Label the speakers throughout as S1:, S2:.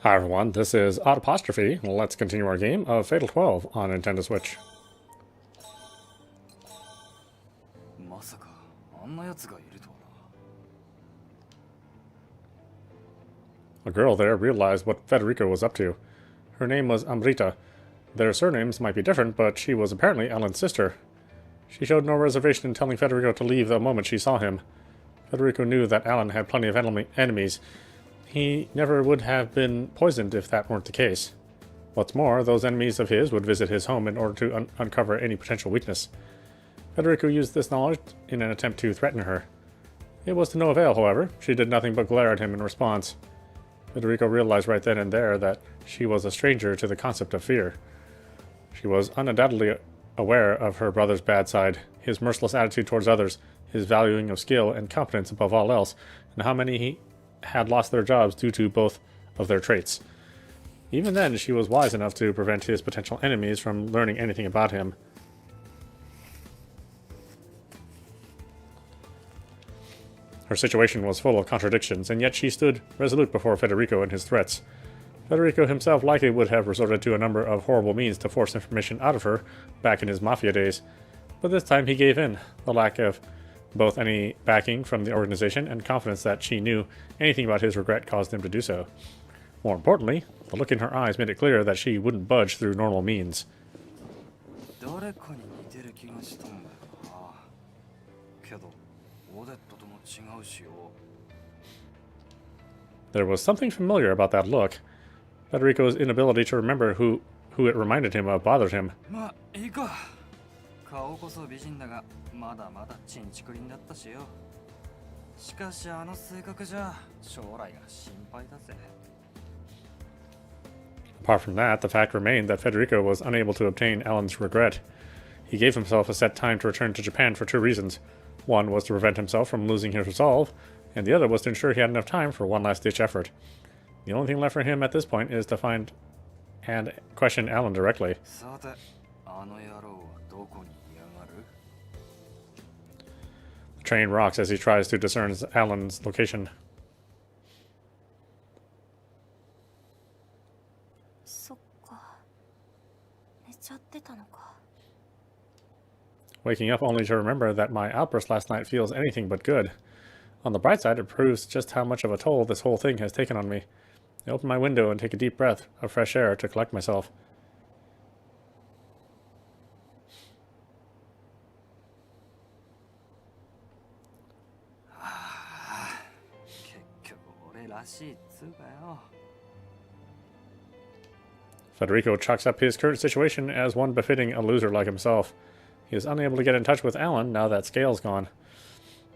S1: Hi everyone, this is audap. Let's continue our game of Fatal 12 on Nintendo Switch. A girl there realized what Federico was up to. Her name was Amrita. Their surnames might be different, but she was apparently Alan's sister. She showed no reservation in telling Federico to leave the moment she saw him. Federico knew that Alan had plenty of enemies. He never would have been poisoned if that weren't the case. What's more, those enemies of his would visit his home in order to uncover any potential weakness. Federico used this knowledge in an attempt to threaten her. It was to no avail, however. She did nothing but glare at him in response. Federico realized right then and there that she was a stranger to the concept of fear. She was undoubtedly aware of her brother's bad side, his merciless attitude towards others, his valuing of skill and competence above all else, and how many he had lost their jobs due to both of their traits. Even then, she was wise enough to prevent his potential enemies from learning anything about him. Her situation was full of contradictions, and yet she stood resolute before Federico and his threats. Federico himself likely would have resorted to a number of horrible means to force information out of her back in his mafia days, but this time he gave in. The lack of both any backing from the organization and confidence that she knew anything about his regret caused him to do so. More importantly, the look in her eyes made it clear that she wouldn't budge through normal means. There was something familiar about that look. Federico's inability to remember who it reminded him of bothered him. Apart from that, the fact remained that Federico was unable to obtain Alan's regret. He gave himself a set time to return to Japan for two reasons. One was to prevent himself from losing his resolve, and the other was to ensure he had enough time for one last-ditch effort. The only thing left for him at this point is to find and question Alan directly. The train rocks as he tries to discern Alan's location. Waking up only to remember that my outburst last night feels anything but good. On the bright side, it proves just how much of a toll this whole thing has taken on me. I open my window and take a deep breath of fresh air to collect myself. Federico chalks up his current situation as one befitting a loser like himself. He is unable to get in touch with Alan now that Scale's gone.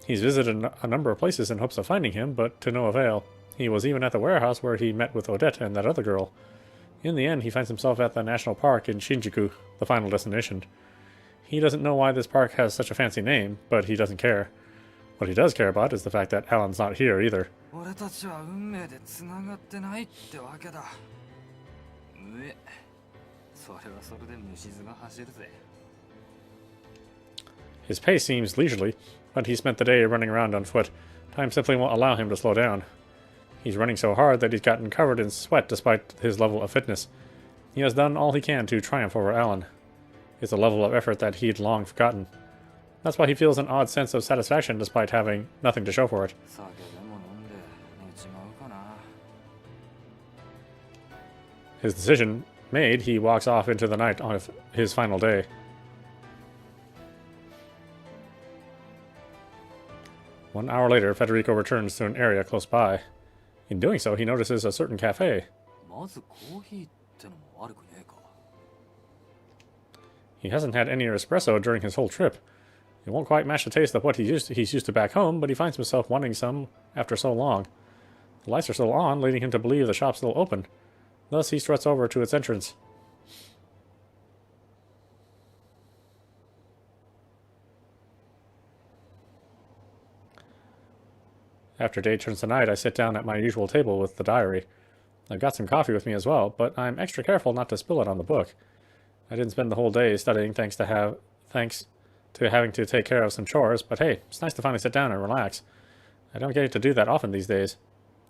S1: He's visited a number of places in hopes of finding him, but to no avail. He was even at the warehouse where he met with Odette and that other girl. In the end, he finds himself at the national park in Shinjuku, the final destination. He doesn't know why this park has such a fancy name, but he doesn't care. What he does care about is the fact that Alan's not here either. His pace seems leisurely, but he spent the day running around on foot. Time simply won't allow him to slow down. He's running so hard that he's gotten covered in sweat despite his level of fitness. He has done all he can to triumph over Alan. It's a level of effort that he'd long forgotten. That's why he feels an odd sense of satisfaction despite having nothing to show for it. His decision made, he walks off into the night on his final day. One hour later, Federico returns to an area close by. In doing so, he notices a certain cafe. He hasn't had any espresso during his whole trip. It won't quite match the taste of what he's used to back home, but he finds himself wanting some after so long. The lights are still on, leading him to believe the shop's still open. Thus, he struts over to its entrance. After day turns to night, I sit down at my usual table with the diary. I've got some coffee with me as well, but I'm extra careful not to spill it on the book. I didn't spend the whole day studying thanks to having to take care of some chores, but hey, it's nice to finally sit down and relax. I don't get to do that often these days.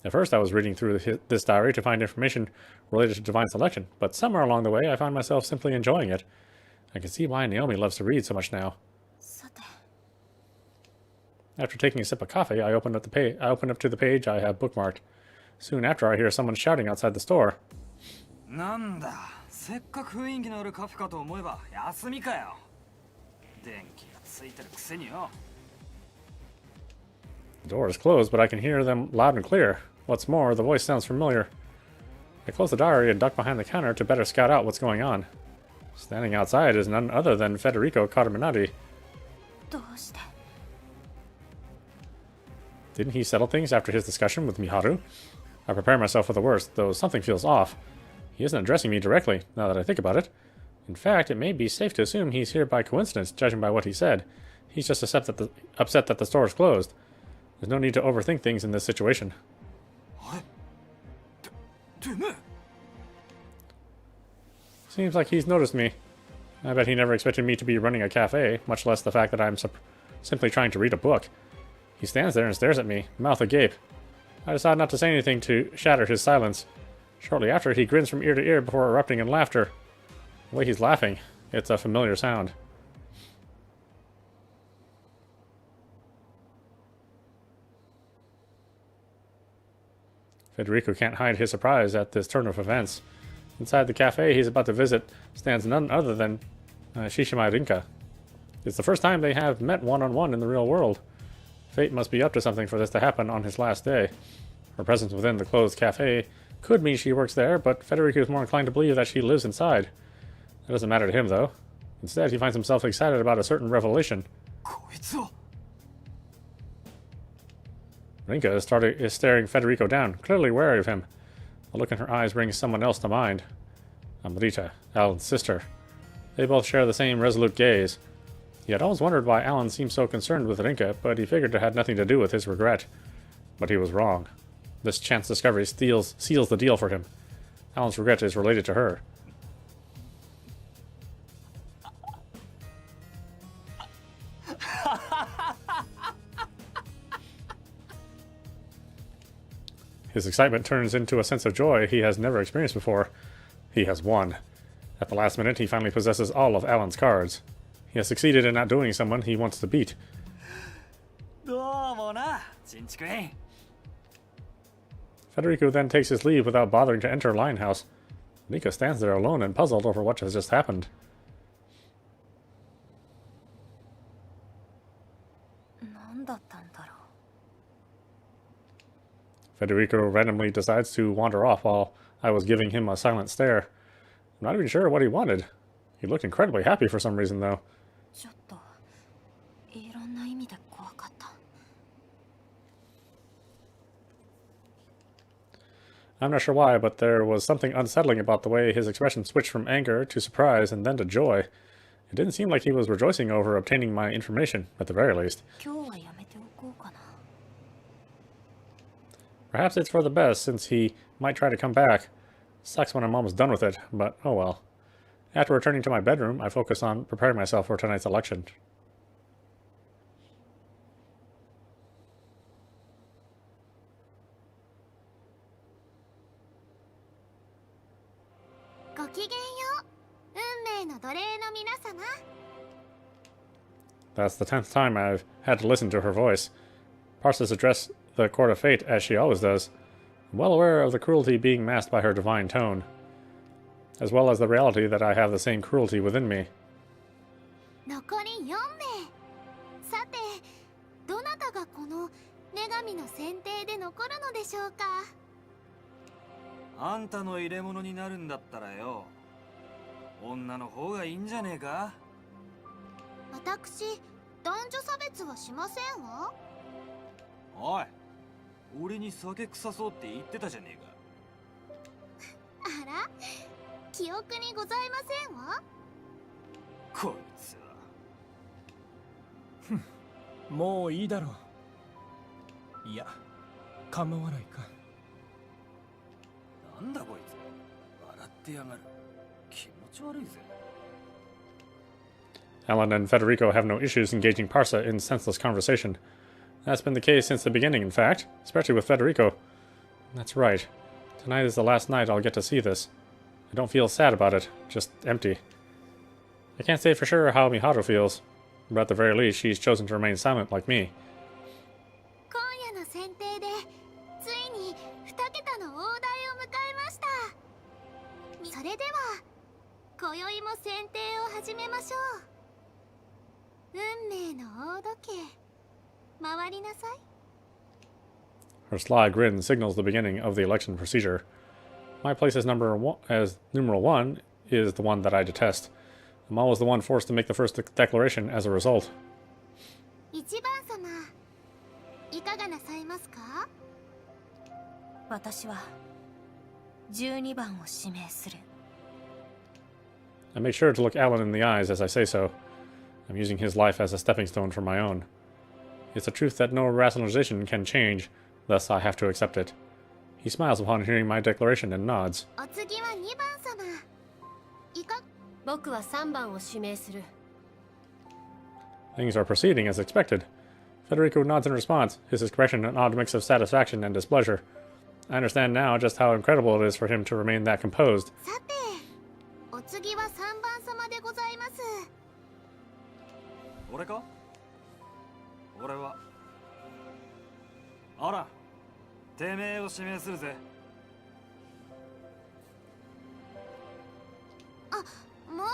S1: At first, I was reading through this diary to find information related to divine selection, but somewhere along the way, I found myself simply enjoying it. I can see why Naomi loves to read so much now. After taking a sip of coffee, I open up to the page I have bookmarked. Soon after, I hear someone shouting outside the store. The door is closed, but I can hear them loud and clear. What's more, the voice sounds familiar. I close the diary and duck behind the counter to better scout out what's going on. Standing outside is none other than Federico Carminati. Didn't he settle things after his discussion with Miharu? I prepare myself for the worst, though something feels off. He isn't addressing me directly, now that I think about it. In fact, it may be safe to assume he's here by coincidence, judging by what he said. He's just upset that the store is closed. There's no need to overthink things in this situation. Seems like he's noticed me. I bet he never expected me to be running a cafe, much less the fact that I'm simply trying to read a book. He stands there and stares at me, mouth agape. I decide not to say anything to shatter his silence. Shortly after, he grins from ear to ear before erupting in laughter. The way he's laughing, it's a familiar sound. Federico can't hide his surprise at this turn of events. Inside the cafe he's about to visit stands none other than Shishima Rinka. It's the first time they have met one-on-one in the real world. Fate must be up to something for this to happen on his last day. Her presence within the closed cafe could mean she works there, but Federico is more inclined to believe that she lives inside. That doesn't matter to him, though. Instead, he finds himself excited about a certain revelation. Rinka is staring Federico down, clearly wary of him. The look in her eyes brings someone else to mind. Amrita, Alan's sister. They both share the same resolute gaze. He had always wondered why Alan seemed so concerned with Rinka, but he figured it had nothing to do with his regret. But he was wrong. This chance discovery seals the deal for him. Alan's regret is related to her. His excitement turns into a sense of joy he has never experienced before. He has won. At the last minute, he finally possesses all of Alan's cards. He has succeeded in outdoing someone he wants to beat. Federico then takes his leave without bothering to enter Linehouse. Nika stands there alone and puzzled over what has just happened. Federico randomly decides to wander off while I was giving him a silent stare. I'm not even sure what he wanted. He looked incredibly happy for some reason, though. I'm not sure why, but there was something unsettling about the way his expression switched from anger to surprise and then to joy. It didn't seem like he was rejoicing over obtaining my information, at the very least. Perhaps it's for the best, since he might try to come back. Sucks when I'm almost done with it, but oh well. After returning to my bedroom, I focus on preparing myself for tonight's election. That's the 10th time I've had to listen to her voice. Parsis addressed the Court of Fate as she always does. I'm well aware of the cruelty being masked by her divine tone, as well as the reality that I have the same cruelty within me. Alan and Federico have no issues engaging Parsa in senseless conversation. That's been the case since the beginning, in fact, especially with Federico. That's right. Tonight is the last night I'll get to see this. I don't feel sad about it, just empty. I can't say for sure how Miharu feels, but at the very least she's chosen to remain silent like me.
S2: 今夜の選定でついに2桁の大台を迎えました。それでは今宵も選定を始めましょう。運命の大時計、回りなさい。
S1: Her sly grin signals the beginning of the election procedure. My place as numeral 1 is the one that I detest. I'm always the one forced to make the first declaration as a result.
S2: 一番様、いかがなさいますか？私は12番を指名する。
S1: I make sure to look Alan in the eyes as I say so. I'm using his life as a stepping stone for my own. It's a truth that no rationalization can change, thus I have to accept it. He smiles upon hearing my declaration and nods.
S2: お次は2番様。僕は3番を指名する。
S1: Things are proceeding as expected. Federico nods in response, his expression an odd mix of satisfaction and displeasure. I understand now just how incredible it is for him to remain that composed.
S2: さて、お次は3番様でございます。
S3: 俺か？俺は。あら、てめえを指名するぜ。
S2: あ、もう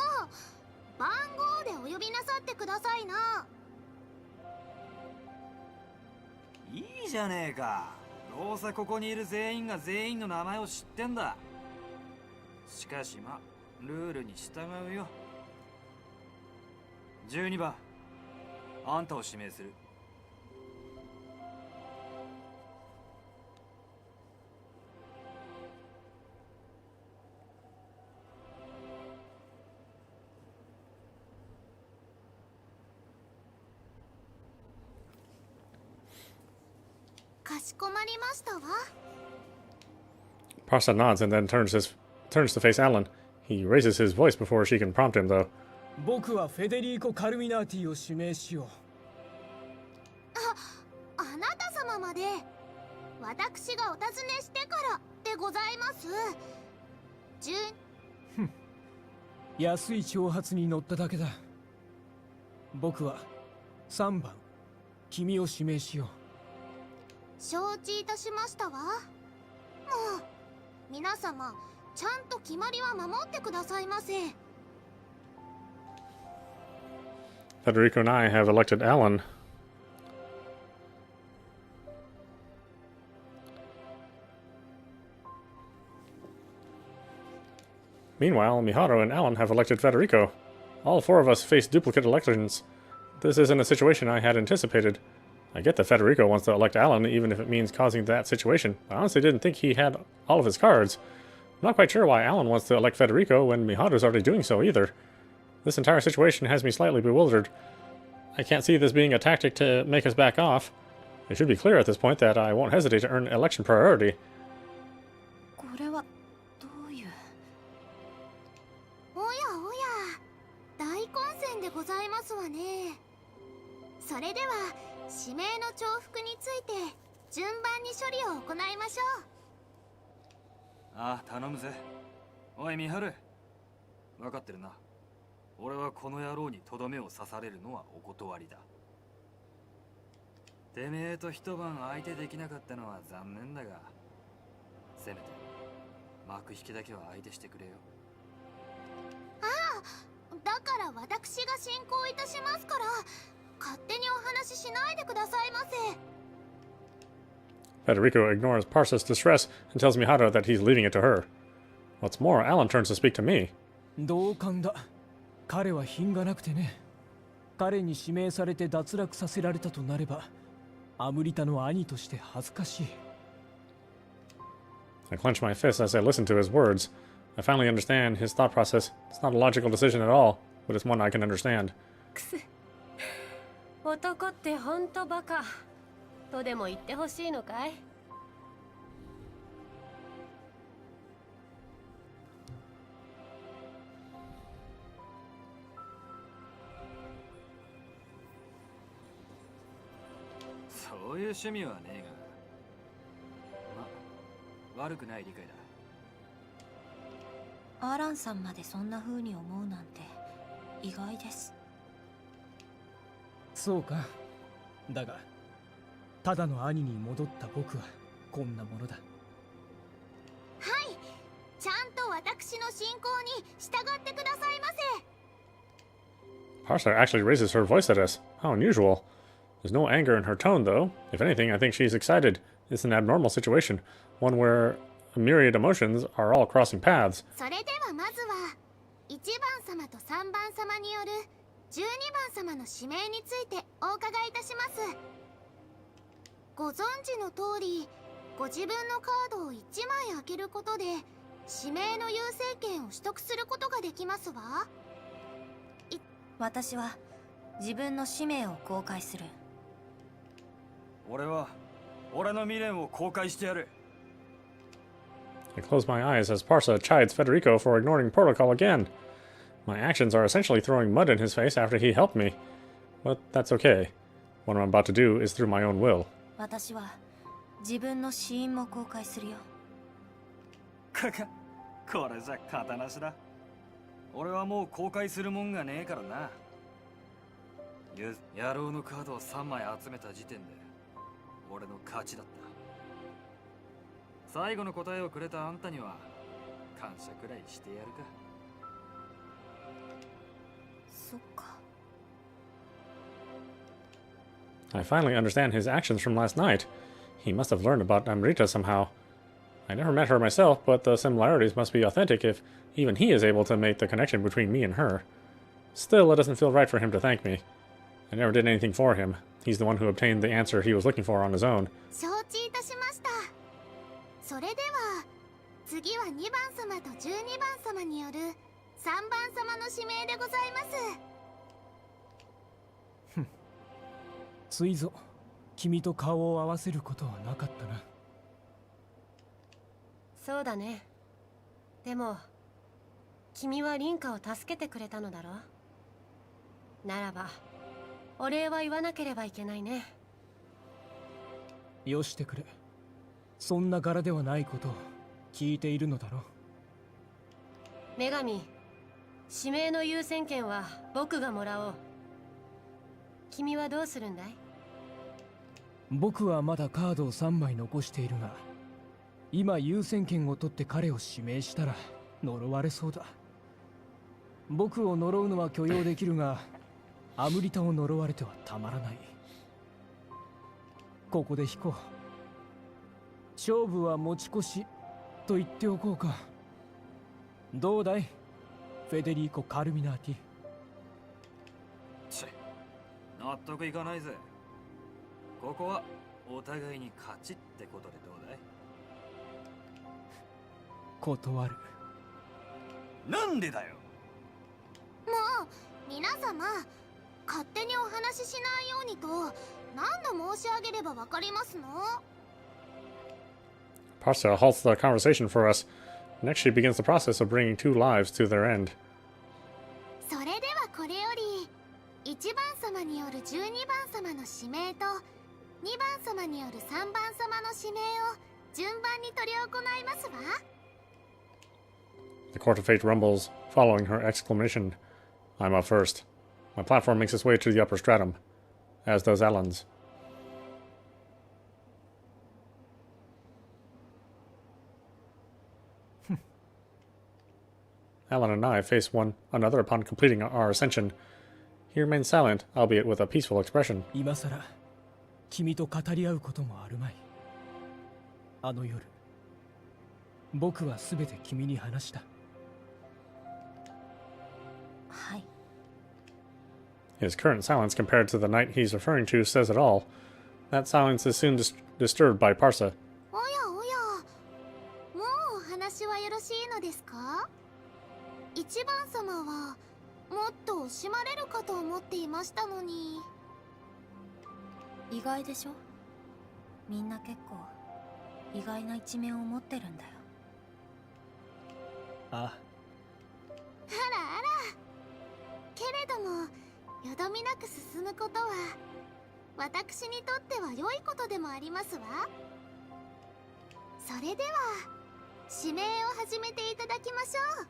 S2: 番号でお呼びなさってくださいな。
S3: いいじゃねえか。どうせここにいる全員が全員の名前を知ってんだ。しかしま、ルールに従うよ。12番、あんたを指名する。
S2: かしこまりましたわ。
S1: Prasa nods and then turns to face Alan. He raises his voice before she can prompt him, though.
S4: 僕はフェデリーコ・カルミナーティを指名しよう。
S2: あなた様まで。私がお尋ねしてからでございます。
S4: 安い挑発に乗っただけだ。僕は3番、君を指名しよう。
S2: 承知いたしましたわ。もう皆様ちゃんと決まりは守ってくださいませ。
S1: Federico and I have elected Alan. Meanwhile, Miharu and Alan have elected Federico. All four of us face duplicate elections. This isn't a situation I had anticipated. I get that Federico wants to elect Alan, even if it means causing that situation. I honestly didn't think he had all of his cards. I'm not quite sure why Alan wants to elect Federico when Miharu's already doing so either. This entire situation has me slightly bewildered. I can't see this being a tactic to make us back off. It should be clear at this point that I won't hesitate to earn election priority.
S2: これはどういう。おやおや、大混戦でございますわね。それでは指名の重複について順番に処理を行いましょう。
S3: ああ、頼むぜ。おい、ミハル。分かってるな。俺はこの野郎にとどめを刺されるのはお断りだ。てめえと一晩相手できなかったのは残念だが、せめて幕引きだけは相手してくれよ。
S2: ああ、だから私が進行いたしますから、勝手にお話ししないでくださいませ。
S1: Federico ignores Parsa's distress and tells Miharu that he's leaving it to her. What's more, Alan turns to speak to me.
S4: 同感だ。彼は品がなくてね。彼に指名されて脱落させられたとなれば、アムリタの兄として恥ずかしい。
S1: I clench my fists as I listen to his words. I finally understand his thought process. It's not a logical decision at all, but it's one I can understand.
S5: 男ってほんとバカとでも言ってほしいのかい？
S3: そういう趣味はねえが。ま、悪くない理解だ。
S2: アランさんまでそんな風に思うなんて意外です。
S4: そうか。だがただの兄に戻った僕はこんなものだ。
S2: はい、ちゃんと私の進行に従ってくださいませ。
S1: Parsa actually raises her voice at us. How unusual. There's no anger in her tone, though. If anything, I think she's excited. It's an abnormal situation, one where a myriad emotions are all crossing paths.
S2: それではまずは1番様と3番様による12番様の指名についてお伺いいたします。ご存知の通り、ご自分のカードを1枚開けることで指名の優先権を取得することができますわ。私は自分の使命を公開する。
S3: 俺は俺の未練を公開してやる。
S1: I close my eyes as Parsa chides Federico for ignoring protocol again. My actions are essentially throwing mud in his face after he helped me. But that's okay. What I'm about to do is through my own will.
S2: 私は自分の死因も公開するよ。
S3: これじゃ肩なしだ。俺はもう公開するもんがねえからな。野郎のカードを3枚集めた時点で俺の勝ちだった。最後の答えをくれたあんたには感謝くらいしてやるか。
S2: そっか。
S1: I finally understand his actions from last night. He must have learned about Amrita somehow. I never met her myself, but the similarities must be authentic if even he is able to make the connection between me and her. Still, it doesn't feel right for him to thank me. I never did anything for him. He's the one who obtained the answer he was looking for on his own.
S2: 承知いたしました。それでは次は2番様と12番様による3番様の指名でございます。
S4: ついぞ君と顔を合わせることはなかったな。
S5: そうだね。でも君は凛花を助けてくれたのだろう。ならばお礼は言わなければいけないね。
S4: よしてくれ。そんな柄ではないことを聞いているのだろう。
S5: 女神、指名の優先権は僕がもらおう。君はどうするんだい？
S4: 僕はまだカードを3枚残しているが、今優先権を取って彼を指名したら呪われそうだ。僕を呪うのは許容できるが、アムリタを呪われてはたまらない。ここで引こう。勝負は持ち越しと言っておこうか。どうだいフェデリーコ・カルミナーティ。
S3: 納得いかないぜ。ここはお互いに勝ちってことでどうだい？
S4: 断る。
S3: なんでだよ。
S2: もう皆様、勝手にお話ししないようにと何度申し上げればわかりますの？
S1: Parsa halts the conversation for us. Next, she begins the process of bringing two lives to their end.
S2: それではこれより1番様による12番様の指名と2番様による3番様の指名を順番に執り行いますわ。
S1: The Court of Fate rumbles, following her exclamation. I'm up first. My platform makes its way to the upper stratum, as does Alan's. Alan and I face one another upon completing our ascension. He remains silent, albeit with a peaceful expression.
S4: 今さら君と語り合うこともあるまい。あの夜、僕はすべて君に話した。
S2: はい。
S1: His current silence compared to the night he's referring to says it all. That silence is soon disturbed by Parsa.
S2: おやおや、もうお話はよろしいのですか？1番様はもっと惜しまれるかと思っていましたのに。意外でしょ？みんな結構意外な一面を持ってるんだよ。
S4: ああ。
S2: あらあら。けれどもよどみなく進むことは私にとっては良いことでもありますわ。それでは指名を始めていただきましょう。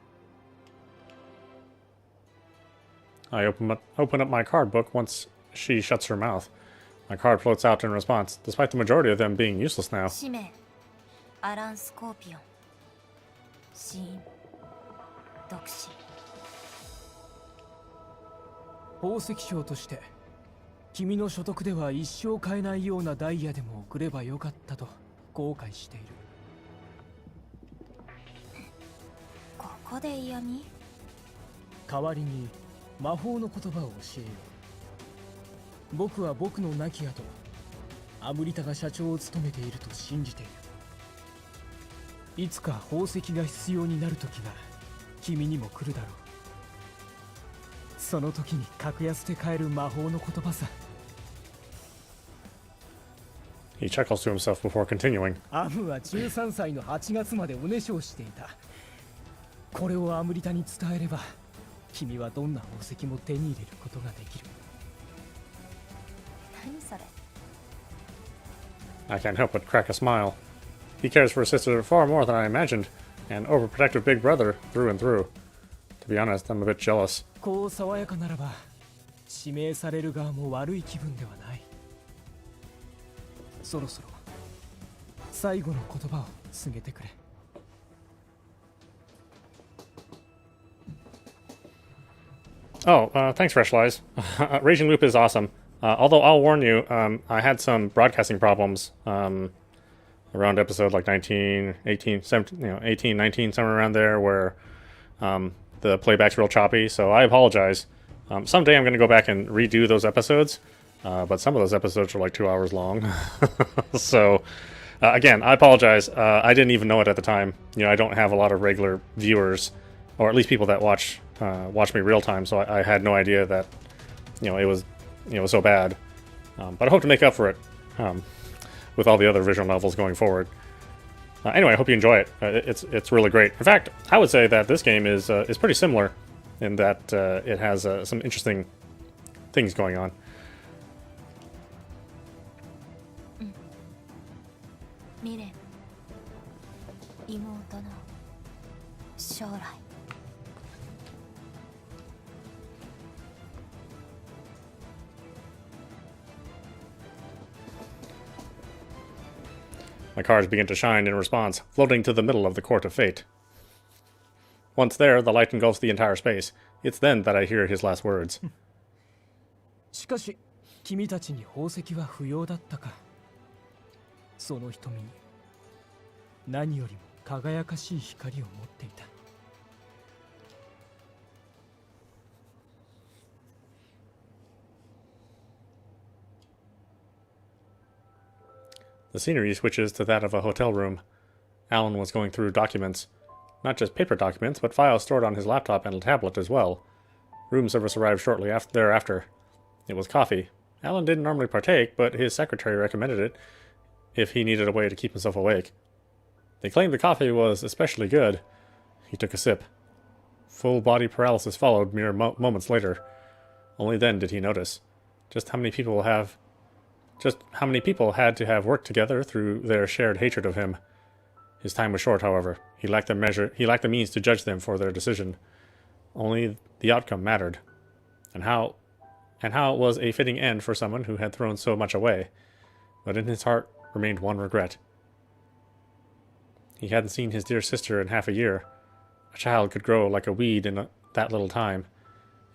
S1: I open up my card book once she shuts her mouth. My card floats out in response, despite the majority of them being useless now.
S6: 氏名アラン・スコーピオン、死因毒死。
S4: 宝石商として君の所得では一生買えないようなダイヤでも送ればよかったと後悔している。
S6: ここで嫌味？
S4: 代わりに魔法の言葉を教えよう。僕は僕の亡き後、アムリタが社長を務めていると信じている。いつか宝石が必要になる時が君にも来るだろう。その時に格安で買える魔法の言葉さ。
S1: He chuckles to himself before continuing.
S4: アムは13歳の8月までおねしょをしていた。これをアムリタに伝えれば、君はどんな宝石も手に入れることができる。
S6: 何それ？
S1: I can't help but crack a smile. He cares for his sister far more than I imagined, an overprotective big brother through and through. To be honest, I'm a bit jealous.
S4: こう爽やかならば、指名される側も悪い気分ではない。そろそろ最後の言葉を告げてくれ。
S1: Oh, thanks, Fresh Lies. Raging Loop is awesome. Although I'll warn you, I had some broadcasting problems around episode like 19, 18, 17, 18, 19, somewhere around there, where the playback's real choppy. So I apologize. Someday I'm going to go back and redo those episodes, but some of those episodes are like 2 hours long. So again, I apologize. I didn't even know it at the time. I don't have a lot of regular viewers, or at least people that watch me real time. So I had no idea that it was so bad. But I hope to make up for it with all the other visual novels going forward. Anyway, I hope you enjoy it. It's really great. In fact, I would say that this game is pretty similar in that it has some interesting things going on.
S6: 未練、妹の将来。
S1: My cards begin to shine in response, floating to the middle of the court of fate. Once there, the light engulfs the entire space. It's then that I hear his last words.
S4: しかし君たちに宝石は不要だったか。その瞳に何よりも輝かしい光を持っていた。
S1: The scenery switches to that of a hotel room. Alan was going through documents. Not just paper documents, but files stored on his laptop and tablet as well. Room service arrived shortly thereafter. It was coffee. Alan didn't normally partake, but his secretary recommended it if he needed a way to keep himself awake. They claimed the coffee was especially good. He took a sip. Full body paralysis followed mere moments later. Only then did he notice just how many people had to have worked together through their shared hatred of him. His time was short, however. He lacked the means to judge them for their decision. Only the outcome mattered. And how it was a fitting end for someone who had thrown so much away. But in his heart remained one regret. He hadn't seen his dear sister in half a year. A child could grow like a weed in that little time.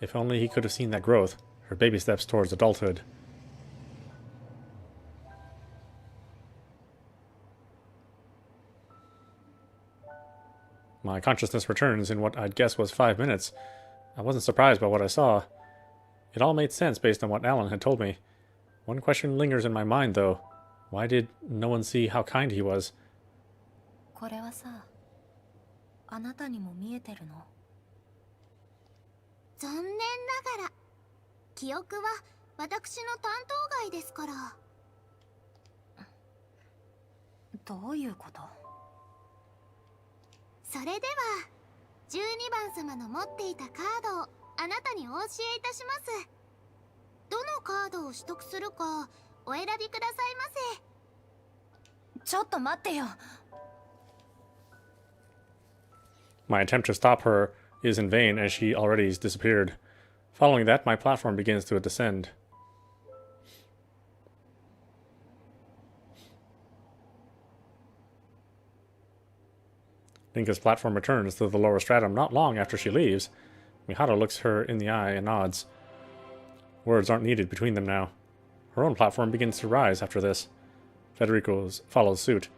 S1: If only he could have seen that growth, her baby steps towards adulthood. My consciousness returns in what I'd guess was 5 minutes. I wasn't surprised by what I saw. It all made sense based on what Alan had told me. One question lingers in my mind, though. Why did no one see how kind he was?
S6: これはさ、あなたにも見えてるの？
S2: 残念ながら記憶は私の担当外ですから。
S6: どういうこと？
S2: それでは12番様の持っていたカードをあなたにお教えいたします。どのカードを取得するかお選びくださいませ。
S6: ちょっと待ってよ。
S1: My attempt to stop her is in vain, as she already has disappeared. Following that, my platform begins to descend. Linka's platform returns to the lower stratum not long after she leaves. Miharu looks her in the eye and nods. Words aren't needed between them now. Her own platform begins to rise after this. Federico's follows suit.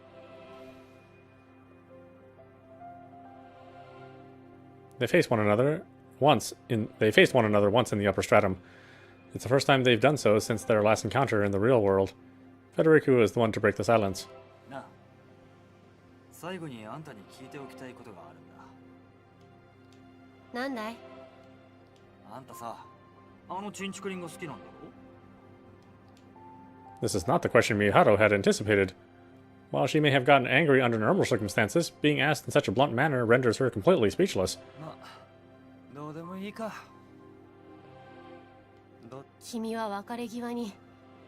S1: They faced one another once in the upper stratum. It's the first time they've done so since their last encounter in the real world. Federico is the one to break the silence.
S3: なあ、最後にあんたに聞いておきたいことがあるんだ。
S5: なんだい？
S3: あんたさ、あのチンチクリンが好きなんだろ？
S1: This is not the question Miharu had anticipated. While she may have gotten angry under normal circumstances, being asked in such a blunt manner renders her completely speechless.
S3: まあ、どうでもいいか。
S5: 君は別れ際に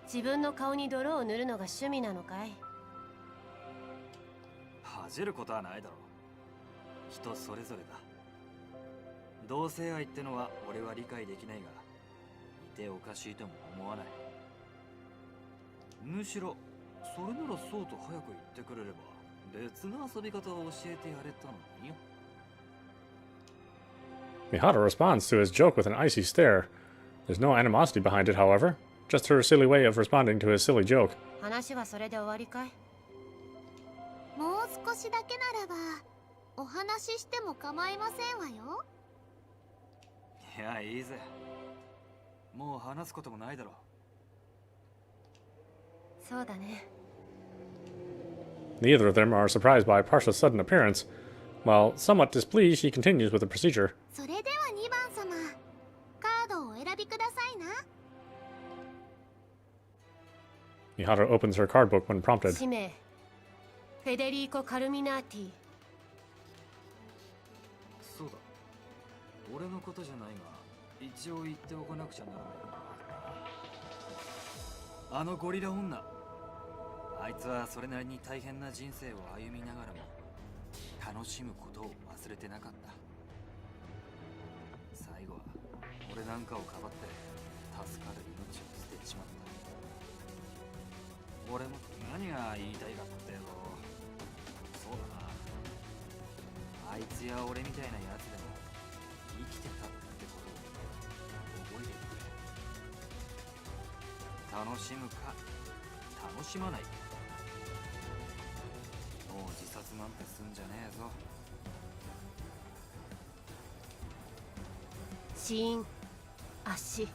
S5: 自分の顔に泥を塗るのが趣味なのかい？
S3: 恥じることはないだろう。人それぞれだ。同性愛ってのは俺は理解できないが、いておかしいとも思わない。むしろそれならそうと早く言ってくれれば別の遊び方を教えてやれたのによ。
S1: Miharu responds to his joke with an icy stare. There's no animosity behind it, however. Just her silly way of responding to his silly joke.
S5: 話はそれで終わりかい？
S2: もう少しだけならばお話ししても構いませんわよ。
S3: いや、いいぜ。もう話すこともないだろう。
S5: そうだね。
S1: Neither of them are surprised by Parsha's sudden appearance. While somewhat displeased, she continues with the procedure.
S2: それでは2番様、カードをお選びくださいな。
S1: Miharu opens her card book when prompted.
S5: 氏名フェデリーコ・カルミナーティ。
S3: そうだ。俺のことじゃないが、一応言っておかなくちゃならない。あのゴリラ女、あいつはそれなりに大変な人生を歩みながらも楽しむことを忘れてなかった。最後は俺なんかをかばって助かる命を捨てちまった。俺も何が言いたいかっていうと、そうだな、あいつや俺みたいなやつでも生きてたってことを覚えてくれ。楽しむか楽しまないか、もう自殺なんてすんじゃねえぞ。
S5: 死因足。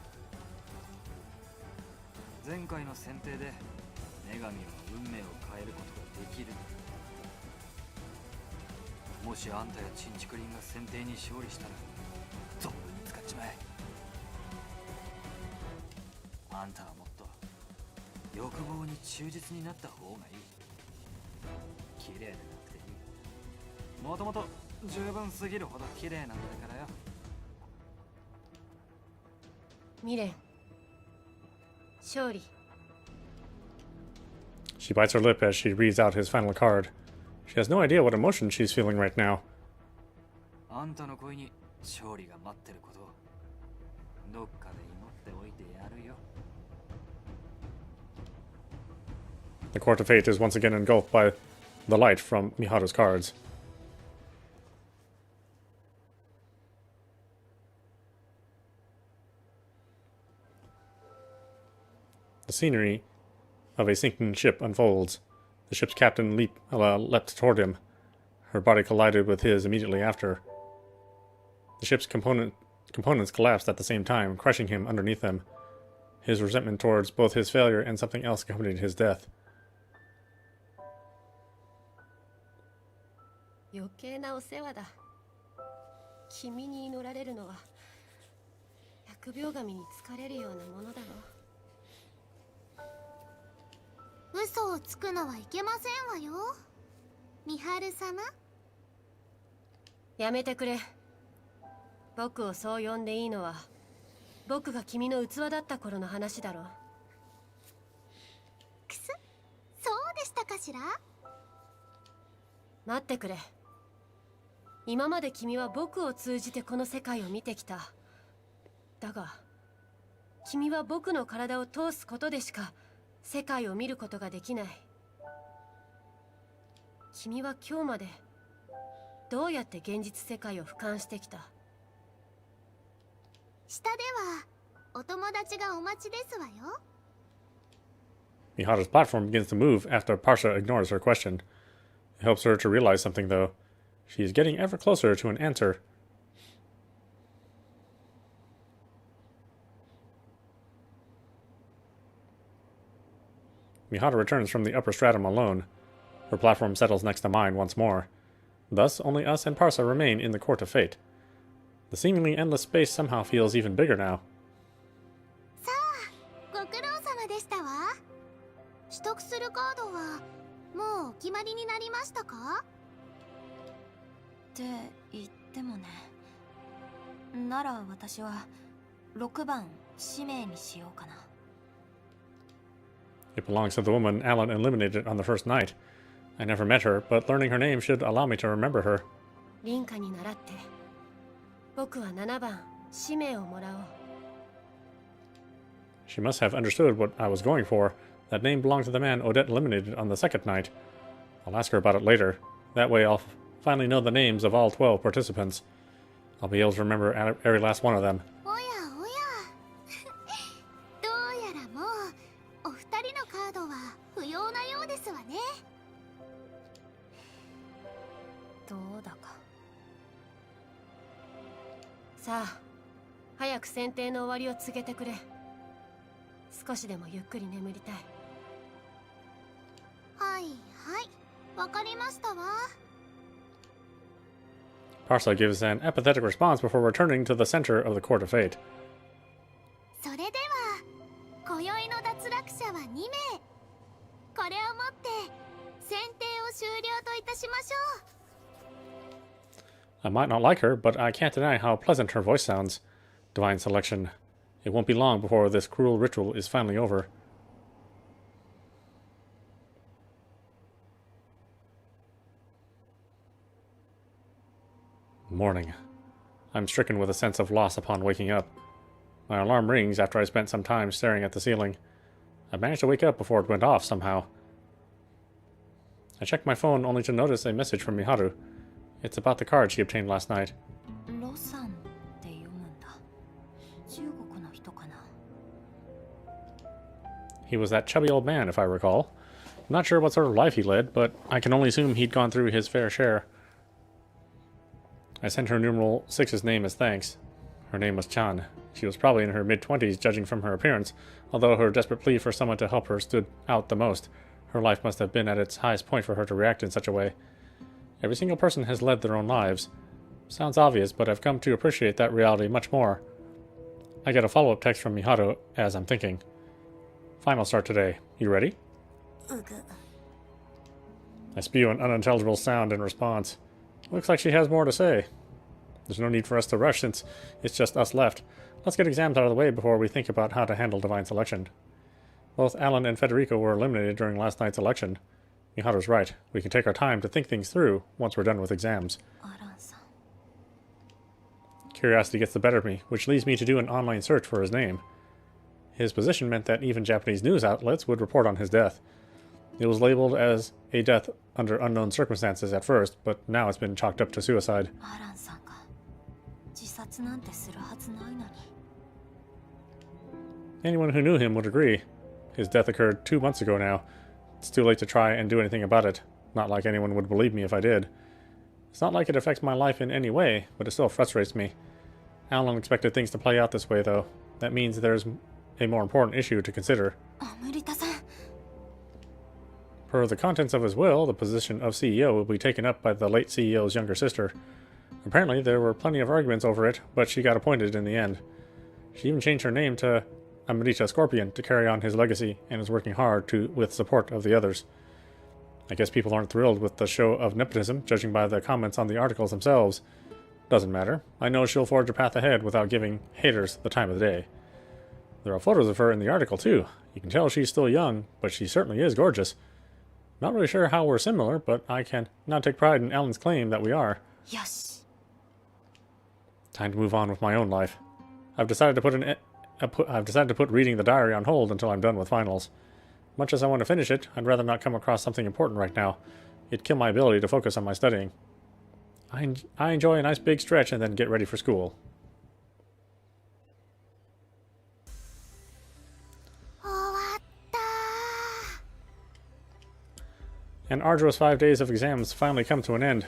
S3: 前回の選定で女神は運命を変えることができる。もしあんたやチンチクリンが選定に勝利したら存分に使っちまえ。あんたはもっと欲望に忠実になった方がいい。綺麗でなくていい。もともと十分すぎるほど綺麗なんだからよ。
S5: 未練勝利。
S1: She bites her lip as she reads out his final card. She has no idea what emotion she's feeling right now.
S3: あんたの恋に勝利が待ってることをどっかで祈っておいてやるよ。
S1: The Court of Fate is once again engulfed by the light from Miharu's cards. The scenery of a sinking ship unfolds. The ship's captain leapt toward him. Her body collided with his immediately after. The ship's components collapsed at the same time, crushing him underneath them. His resentment towards both his failure and something else accompanied his death.
S5: 余計なお世話だ。君に祈られるのは疫病神に疲れるようなものだろう。
S2: 嘘をつくのはいけませんわよ、ミハル様。
S5: やめてくれ。僕をそう呼んでいいのは僕が君の器だった頃の話だろ。
S2: くす、そうでしたかしら。
S5: 待ってくれ。今まで君は僕を通じてこの世界を見てきた。だが君は僕の体を通すことでしか世界を見ることができない。君は今日までどうやって現実世界を俯瞰してきた？
S2: 下ではお友達がお待ちですわよ。
S1: Mihato's platform begins to move after Parsha ignores her question. It helps her to realize something, though. She is getting ever closer to an answer. Mihato returns from the upper stratum alone. Her platform settles next to mine once more. Thus, only us and Parsa remain in the Court of Fate. The seemingly endless space somehow feels even bigger now.
S2: さあ、ご苦労様でしたわ。取得するカードはもうお決まりになりましたか？
S6: って言ってもね。なら私は6番使命にしようかな。
S1: It belongs to the woman Alan eliminated on the first night. I never met her, but learning her name should allow me to remember her.
S5: リカに倣って僕は7番使命をもらおう。
S1: She must have understood what I was going for. That name belonged to the man Odette eliminated on the second night. I'll ask her about it later. That way I'll finally know the names of all 12 participants. I'll be able to remember every last one of them.
S2: おやおやどうやらもうお二人のカードは不要なようですわね。
S6: どうだか。
S5: さあ早く選定の終わりを告げてくれ。少しでもゆっくり眠りたい。
S2: はいはい、わかりましたわ。
S1: Parsa gives an apathetic response before returning to the center of the Court of Fate.
S2: それでは今宵の脱落者は2名。これをもって選定を終了といたしましょう。
S1: I might not like her, but I can't deny how pleasant her voice sounds. Divine selection. It won't be long before this cruel ritual is finally over. Morning. I'm stricken with a sense of loss upon waking up. My alarm rings after I spent some time staring at the ceiling. I managed to wake up before it went off somehow. I checked my phone only to notice a message from Miharu. It's about the card she obtained last night.
S6: ロさんって読むんだ。中国の人かな。
S1: He was that chubby old man, if I recall. I'm not sure what sort of life he led, but I can only assume he'd gone through his fair share. I sent her numeral 6's name as thanks. Her name was Chan. She was probably in her mid-20s, judging from her appearance, although her desperate plea for someone to help her stood out the most. Her life must have been at its highest point for her to react in such a way. Every single person has led their own lives. Sounds obvious, but I've come to appreciate that reality much more. I get a follow-up text from Mihato as I'm thinking. Final start today. You ready? I spew an unintelligible sound in response. Looks like she has more to say. There's no need for us to rush since it's just us left. Let's get exams out of the way before we think about how to handle divine selection. Both Alan and Federico were eliminated during last night's election. Mihato's right. We can take our time to think things through once we're done with exams. Curiosity gets the better of me, which leads me to do an online search for his name. His position meant that even Japanese news outlets would report on his death. It was labeled as a death under unknown circumstances at first, but now it's been chalked up to suicide. Anyone who knew him would agree. His death occurred 2 months ago now. It's too late to try and do anything about it. Not like anyone would believe me if I did. It's not like it affects my life in any way, but it still frustrates me. Alan expected things to play out this way, though. That means there's a more important issue to consider. Per the contents of his will, the position of CEO will be taken up by the late CEO's younger sister. Apparently, there were plenty of arguments over it, but she got appointed in the end. She even changed her name to Amrita Scorpion to carry on his legacy and is working hard with support of the others. I guess people aren't thrilled with the show of nepotism, judging by the comments on the articles themselves. Doesn't matter. I know she'll forge a path ahead without giving haters the time of the day. There are photos of her in the article, too. You can tell she's still young, but she certainly is gorgeous. Not really sure how we're similar, but I can now take pride in Alan's claim that we are.
S6: よし。
S1: Time to move on with my own life. I've decided to put reading the diary on hold until I'm done with finals. Much as I want to finish it, I'd rather not come across something important right now. It'd kill my ability to focus on my studying. I enjoy a nice big stretch and then get ready for school.
S2: 終わった
S1: An arduous 5 days of exams finally come to an end.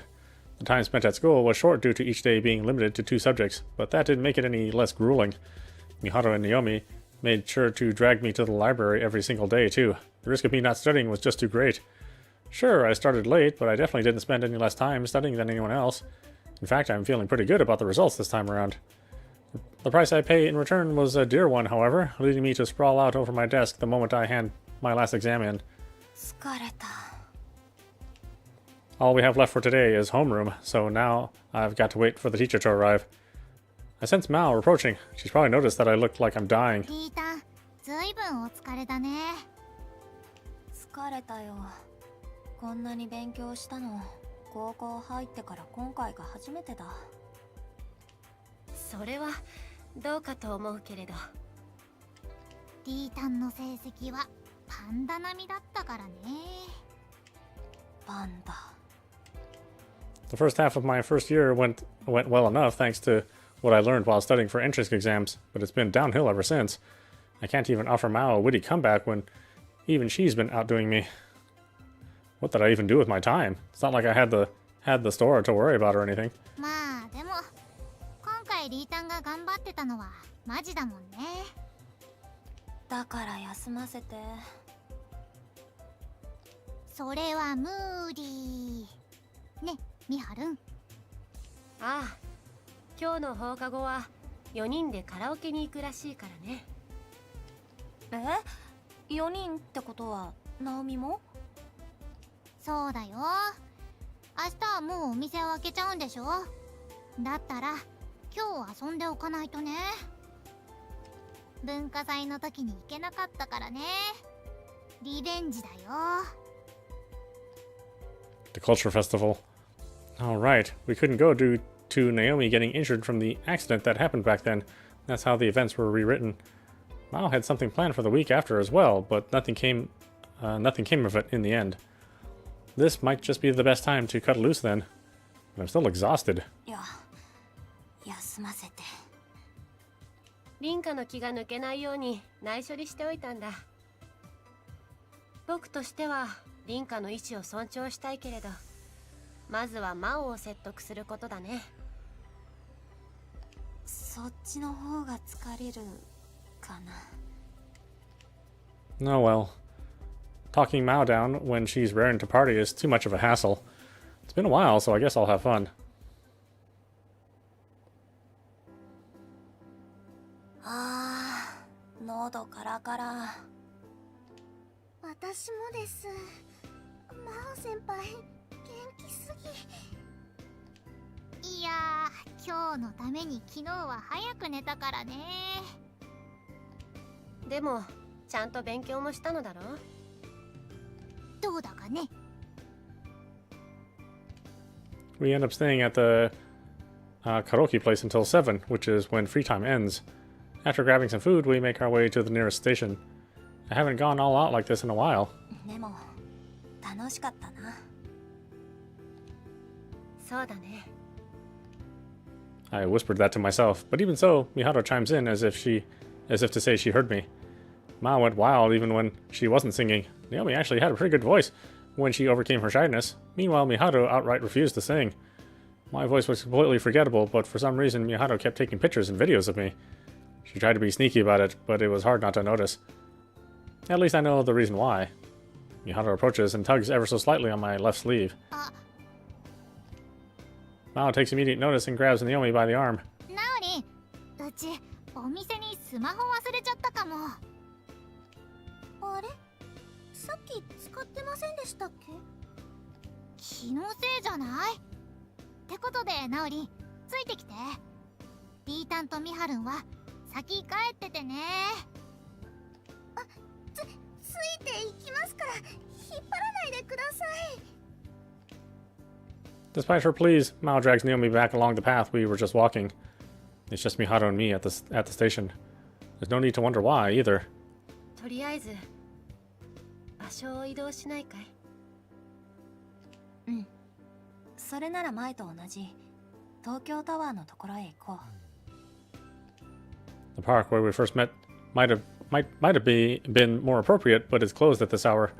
S1: The time spent at school was short due to each day being limited to 2 subjects, but that didn't make it any less grueling. Miharu and Naomi made sure to drag me to the library every single day, too. The risk of me not studying was just too great. Sure, I started late, but I definitely didn't spend any less time studying than anyone else. In fact, I'm feeling pretty good about the results this time around. The price I pay in return was a dear one, however, leading me to sprawl out over my desk the moment I hand my last exam in.
S6: 疲れた。
S1: All we have left for today is homeroom, so now I've got to wait for the teacher to arrive. I sense Mao approaching. She's probably noticed that I look like I'm dying.
S2: リータン、ずいぶんお疲れだね。
S6: 疲れたよ。こんなに勉強したの、高校入ってから今回が初めてだ。
S5: それはどうかと思うけれど。
S2: リータンの成績はパンダ並みだったからね。
S6: パンダ。
S1: The first half of my first year went well enough thanks to what I learned while studying for entrance exams, but it's been downhill ever since. I can't even offer Mao a witty comeback when even she's been outdoing me. What did I even do with my time? It's not like I had the store to worry about or anything.
S2: まあでも今回リータンが頑張ってたのはマジだもんね。
S6: だから休ませて。
S2: それは無理ね、ミハルン。
S5: ああ、今日の放課後は4人でカラオケに行くらしいからね。
S6: え、4人ってことはナオミも？
S2: そうだよ。明日はもうお店を開けちゃうんでしょ。だったら今日遊んでおかないとね。文化祭の時に行けなかったからね。リベンジだよ。
S1: The culture festival. All right, we couldn't go due to Naomi getting injured from the accident that happened back then. That's how the events were rewritten. Mao had something planned for the week after as well, but nothing came of it in the end. This might just be the best time to cut loose then. But I'm still exhausted.
S6: いや、休ませて。
S5: 凛花の気が抜けないように内緒にしておいたんだ。僕としては凛花の意志を尊重したいけれど、まずはマオを説得することだね。
S6: そっちの方が疲れるかな。
S1: Oh well. Talking Mao down when she's raring to party is too much of a hassle. It's been a while, so I guess I'll have fun.
S6: あー、喉カラカラ。
S2: 私もです。マオ先輩、元気すぎ。いやー、今日のために昨日は早く寝たからね。
S5: でもちゃんと勉強もしたのだろ。
S2: どうだかね。
S1: We end up staying at the karaoke place until 7, which is when free time ends. After grabbing some food, we make our way to the nearest station. I haven't gone all out like this in a while.
S6: でも楽しかったな。
S5: そうだね。
S1: I whispered that to myself, but even so, Miharu chimes in as if to say she heard me. Ma went wild even when she wasn't singing. Naomi actually had a pretty good voice when she overcame her shyness. Meanwhile, Miharu outright refused to sing. My voice was completely forgettable, but for some reason Miharu kept taking pictures and videos of me. She tried to be sneaky about it, but it was hard not to notice. At least I know the reason why. Miharu approaches and tugs ever so slightly on my left sleeve. Mao takes immediate notice and grabs Naomi by the arm.
S2: なおりん、うちお店にスマホ忘れちゃったかも。あれ、さっき使ってませんでしたっけ？気のせいじゃない？ってことでなおりん、ついてきて。リータンとミハルンは先帰っててね。ついていきますから引っ張らないでください。
S1: Despite her pleas, Mao drags Naomi back along the path we were just walking. It's just Miharu and me at the station. There's no need to wonder why, either.
S5: とりあえず場所を移動しないかい？
S6: うん。それなら前と同じ東京タワーのところへ行こう。
S1: The park where we first met might have been more appropriate, but it's closed at this hour.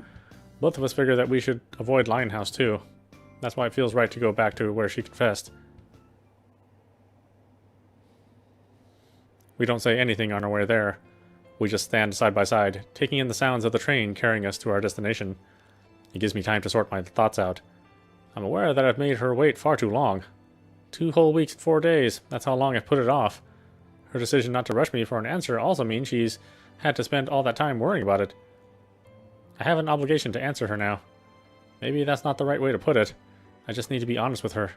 S1: Both of us figure that we should avoid Lionhouse too. That's why it feels right to go back to where she confessed. We don't say anything on our way there. We just stand side by side, taking in the sounds of the train carrying us to our destination. It gives me time to sort my thoughts out. I'm aware that I've made her wait far too long. 2 whole weeks and 4 days, that's how long I've put it off. Her decision not to rush me for an answer also means she's had to spend all that time worrying about it. I have an obligation to answer her now. Maybe that's not the right way to put it. I just need to be honest with her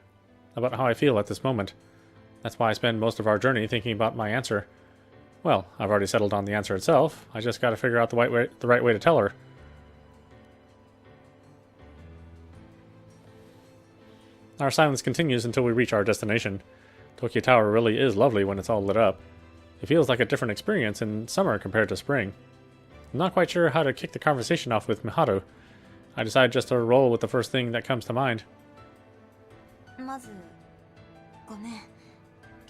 S1: about how I feel at this moment. That's why I spend most of our journey thinking about my answer. Well, I've already settled on the answer itself. I just gotta figure out the right way to tell her. Our silence continues until we reach our destination. Tokyo Tower really is lovely when it's all lit up. It feels like a different experience in summer compared to spring. I'm not quite sure how to kick the conversation off with Miharu. I decide just to roll with the first thing that comes to mind.
S6: まず、ごめん。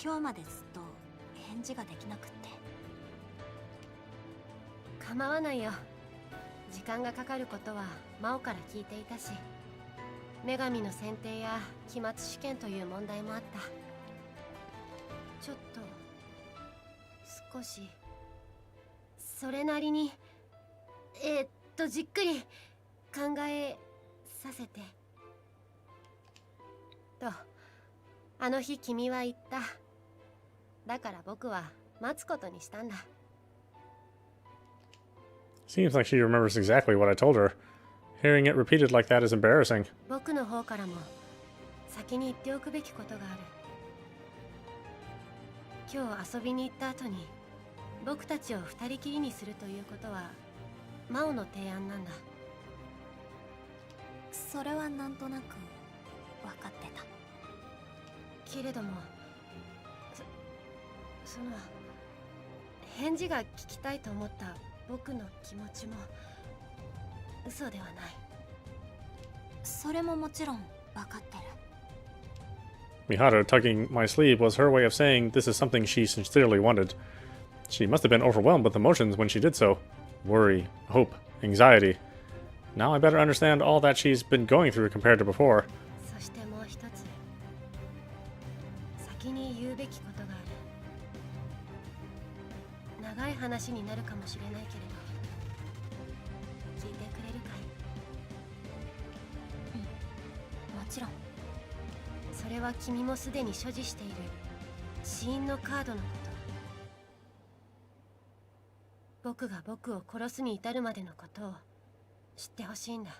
S6: 今日までずっと返事ができなくって。
S5: 構わないよ。時間がかかることは真央から聞いていたし、女神の選定や期末試験という問題もあった。ちょっと少しそれなりにじっくり考えさせてと、あの日君は言った。だから僕は待つことにしたんだ。
S1: Seems like she remembers exactly what I told her. Hearing it repeated like that is embarrassing.
S5: 僕の方からも先に言っておくべきことがある。今日遊びに行った後に僕たちを二人きりにするということは真央の提案なんだ。
S6: それはなんとなく分かってた。
S5: けれどもその返事が聞きたいと思った僕の気持ちも嘘ではない。
S6: それももちろん分かってる。
S1: Miharu tugging my sleeve was her way of saying this is something she sincerely wanted. She must have been overwhelmed with emotions when she did so. Worry, hope, anxiety. Now I better understand all that she's been going through compared to before.
S5: そしてもう一つ先に言うべきことがある。長い話になるかもしれないけれど聞いてくれるかい？
S6: うん、もちろん。
S5: それは君もすでに所持している死因のカードのこと。僕が僕を殺すに至るまでのことを知ってほしいんだ。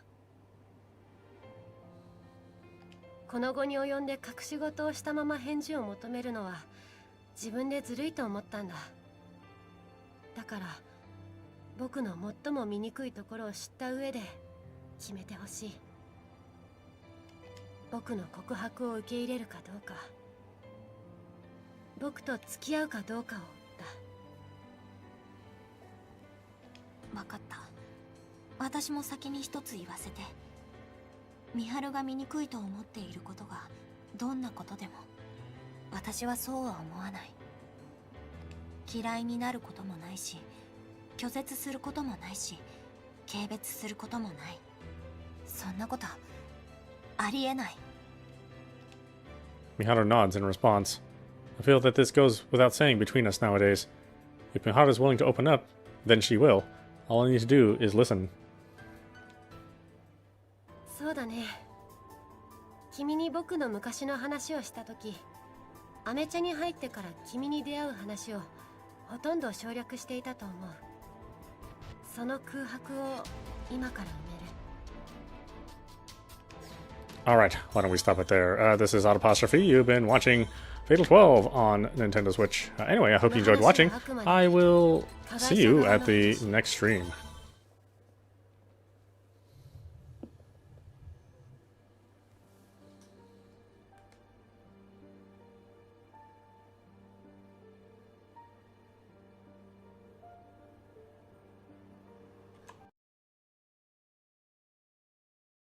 S5: この後に及んで隠し事をしたまま返事を求めるのは自分でずるいと思ったんだ。だから僕の最も醜いところを知った上で決めてほしい。僕の告白を受け入れるかどうか、僕と付き合うかどうかをだ。
S6: 分かった。私も先に一つ言わせて。美晴が醜いと思っていることがどんなことでも私はそうは思わない。嫌いになることもないし、拒絶することもないし、軽蔑することもない。そんなことありえない。
S1: Miharu nods in response. I feel that this goes without saying between us nowadays. If Miharu is willing to open up, then she will. All I need to do is listen.
S5: そうだね。君に僕の昔の話をしたとき、アメ茶に入ってから君に出会う話をほとんど省略していたと思う。その空白を今から埋める。
S1: Alright, why don't we stop it there? This is Audapostrophe. You've been watching Fatal 12 on Nintendo Switch. Anyway, I hope you enjoyed watching. I will see you at the next stream.